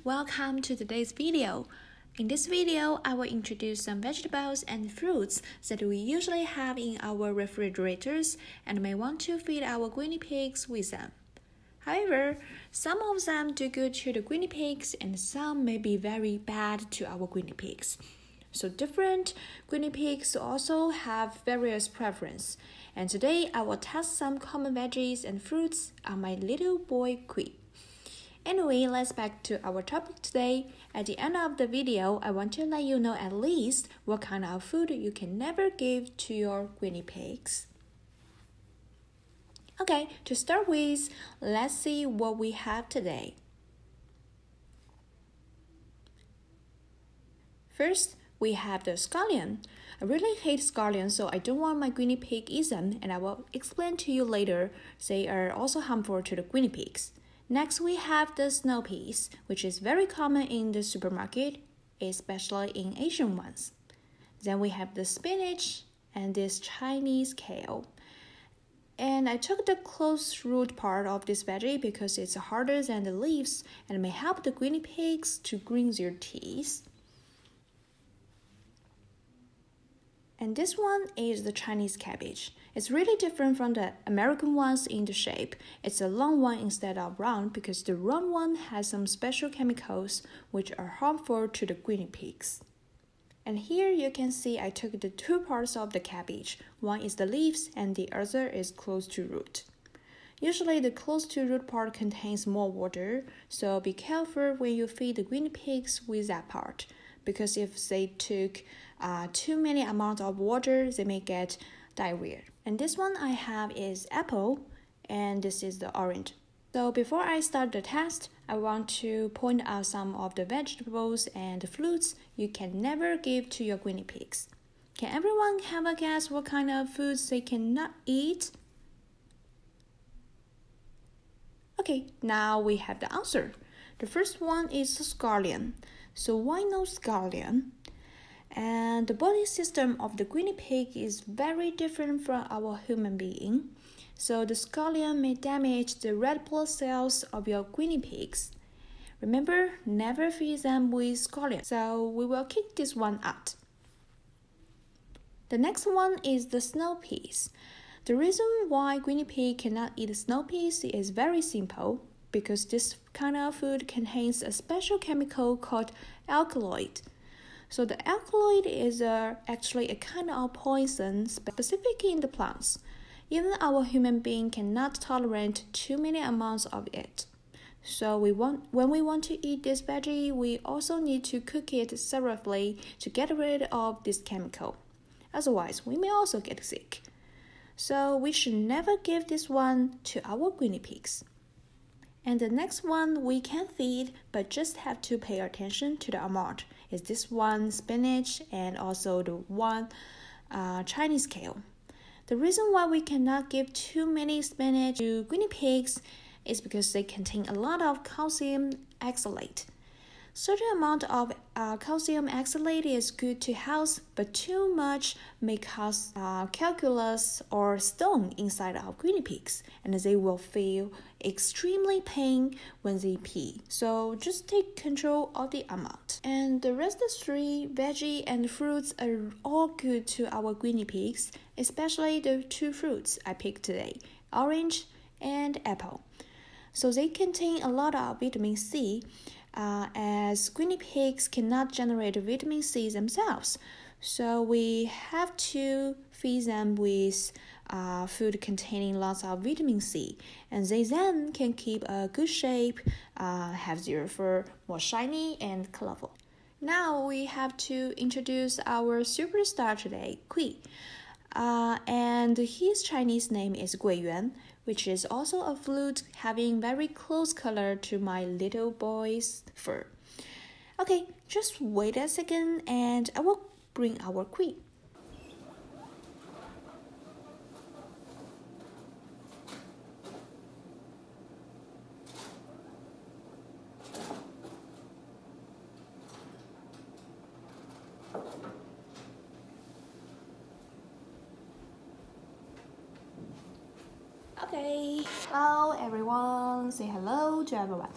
welcome to today's video. In this video, I will introduce some vegetables and fruits that we usually have in our refrigerators and may want to feed our guinea pigs with them. However, some of them do good to the guinea pigs and some may be very bad to our guinea pigs. So different guinea pigs also have various preferences. And today I will test some common veggies and fruits on my little boy Qui. Anyway, let's back to our topic today. At the end of the video, I want to let you know at least what kind of food you can never give to your guinea pigs. Okay, to start with, let's see what we have today. First, we have the scallion. I really hate scallion, so I don't want my guinea pig eat them, and I will explain to you later. They are also harmful to the guinea pigs. Next, we have the snow peas, which is very common in the supermarket, especially in Asian ones. Then we have the spinach and this Chinese kale. And I took the close root part of this veggie because it's harder than the leaves and may help the guinea pigs to grind their teeth. And this one is the Chinese cabbage. It's really different from the American ones in the shape. It's a long one instead of round because the round one has some special chemicals which are harmful to the guinea pigs. And here you can see I took the two parts of the cabbage. One is the leaves and the other is close to root. Usually the close to root part contains more water, so be careful when you feed the guinea pigs with that part. Because if they took too many amount of water, they may get diarrhea. And this one I have is apple, and this is the orange. So before I start the test, I want to point out some of the vegetables and fruits you can never give to your guinea pigs. Can everyone have a guess what kind of foods they cannot eat? Okay, now we have the answer. The first one is scallion. So why no scallion? And the body system of the guinea pig is very different from our human being. So the scallion may damage the red blood cells of your guinea pigs. Remember, never feed them with scallion. So we will kick this one out. The next one is the snow peas. The reason why guinea pig cannot eat snow peas is very simple. Because this kind of food contains a special chemical called alkaloid. So the alkaloid is actually a kind of poison specific in the plants. Even our human being cannot tolerate too many amounts of it. So when we want to eat this veggie, we also need to cook it separately to get rid of this chemical. Otherwise, we may also get sick. So we should never give this one to our guinea pigs. And the next one we can feed, but just have to pay attention to the amount, is this one spinach and also the one Chinese kale. The reason why we cannot give too many spinach to guinea pigs is because they contain a lot of calcium oxalate. Certain amount of calcium oxalate is good to health, but too much may cause calculus or stone inside of guinea pigs, and they will feel extremely pain when they pee. So just take control of the amount. And the rest of three veggie and fruits are all good to our guinea pigs, especially the two fruits I picked today, orange and apple. So they contain a lot of vitamin C. As guinea pigs cannot generate vitamin C themselves. So we have to feed them with food containing lots of vitamin C. And they then can keep a good shape, have their fur more shiny and colorful. Now we have to introduce our superstar today, Qui. And his Chinese name is Guiyuan, which is also a fruit having very close color to my little boy's fur. Okay, just wait a second and I will bring our Qui. Okay, hello everyone, say hello to everyone.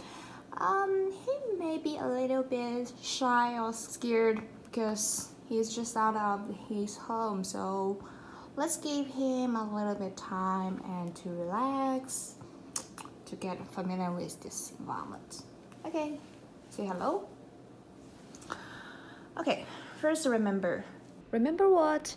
He may be a little bit shy or scared because he's just out of his home. So let's give him a little bit time and to relax, to get familiar with this environment. Okay, say hello. Okay, first remember what?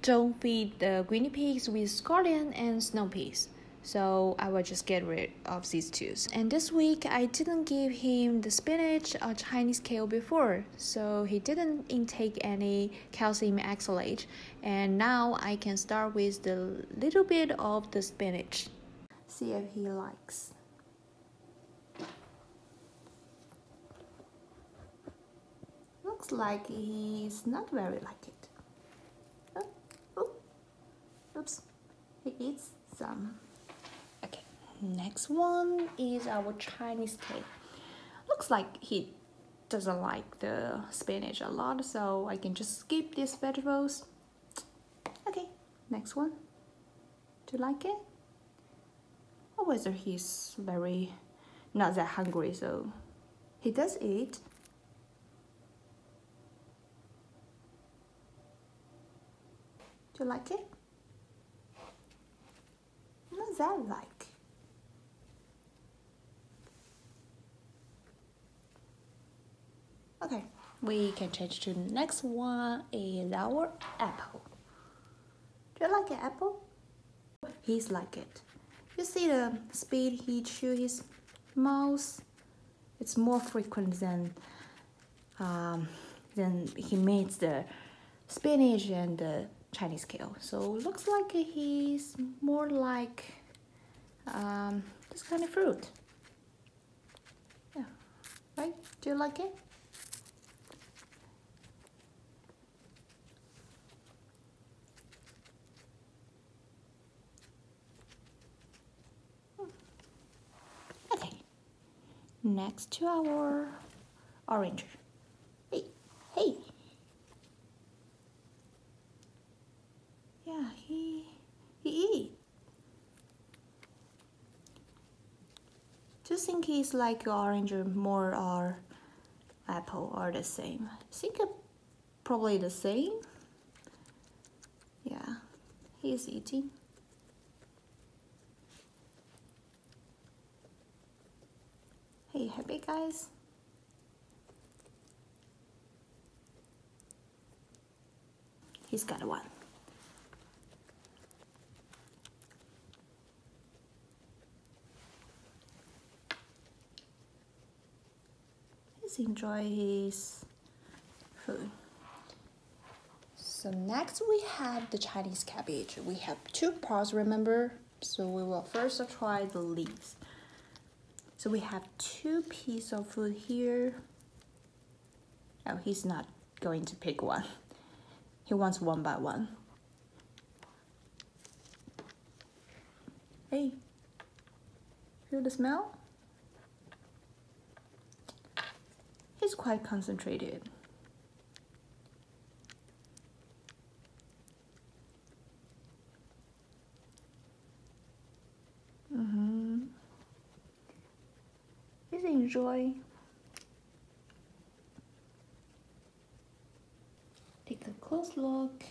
Don't feed the guinea pigs with scallion and snow peas. So I will just get rid of these two. And this week I didn't give him the spinach or Chinese kale before, so he didn't intake any calcium oxalate. And now I can start with the little bit of the spinach. See if he likes. Looks like he's not very like it. Oops, he eats some. Okay, next one is our Chinese kale. Looks like he doesn't like the spinach a lot, so I can just skip these vegetables. Okay, next one. Do you like it? Or whether he's very not that hungry, so he does eat. Do you like it? What's that like? Okay, we can change to the next one is our apple. Do you like an apple? He's like it. You see the speed he chews his mouth? It's more frequent than he meets the spinach and the Chinese kale. So looks like he's more like this kind of fruit. Yeah, right? Do you like it? Okay. Next to our orange. Hey, hey. Yeah, he eat. Do you think he's like orange or more or apple or the same? I think probably the same. Yeah, he's eating. Hey, happy guys? He's got one. Enjoy his food. So next we have the Chinese cabbage. We have two parts, remember? So we will first try the leaves. So we have two pieces of food here. Oh, he's not going to pick one. He wants one by one. Hey, feel the smell? He's quite concentrated. He's enjoying. Take a close look.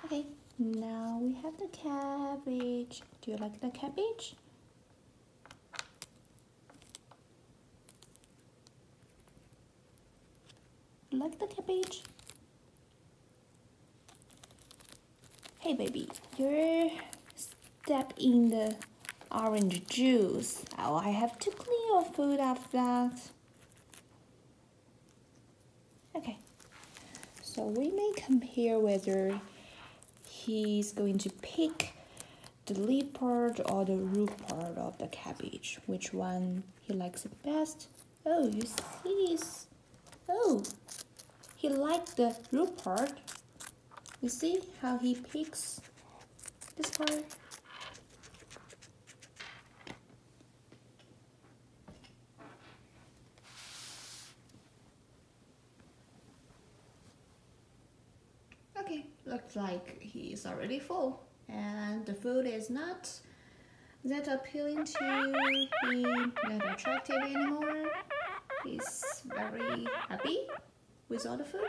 Okay, now we have the cabbage. Do you like the cabbage? Like the cabbage? Hey baby, you're step in the orange juice. Oh, I have to clean your food after that. Okay, so we may compare whether he's going to pick the leaf part or the root part of the cabbage. Which one he likes the best? Oh, you see this? Oh, he liked the root part. You see how he picks this part? Okay, looks like he's already full. and the food is not that appealing to him, that attractive anymore. He's very happy with all the food.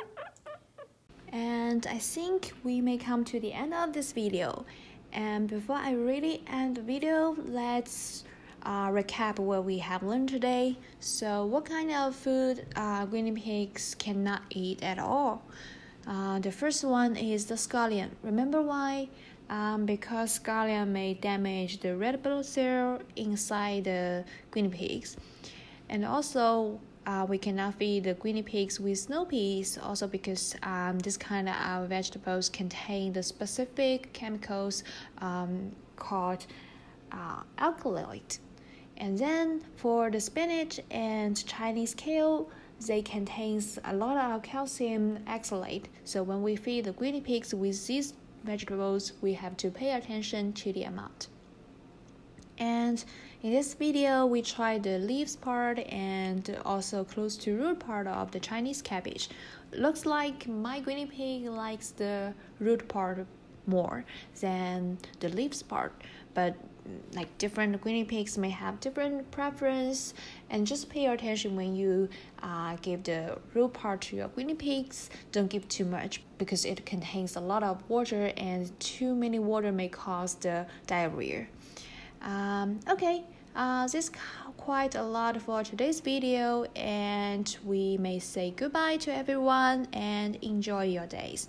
And I think we may come to the end of this video. And before I really end the video, let's recap what we have learned today. So what kind of food guinea pigs cannot eat at all? The first one is the scallion. Remember why? Because scallion may damage the red blood cell inside the guinea pigs. And also, we cannot feed the guinea pigs with snow peas, also because this kind of vegetables contain the specific chemicals called alkaloid. And then for the spinach and Chinese kale, they contains a lot of calcium oxalate. So when we feed the guinea pigs with these vegetables, we have to pay attention to the amount. And in this video, we tried the leaves part and also close to root part of the Chinese cabbage. Looks like my guinea pig likes the root part more than the leaves part, but like different guinea pigs may have different preference, and just pay attention when you give the root part to your guinea pigs. Don't give too much because it contains a lot of water, and too many water may cause the diarrhea. Okay, this is quite a lot for today's video, and we may say goodbye to everyone and enjoy your days.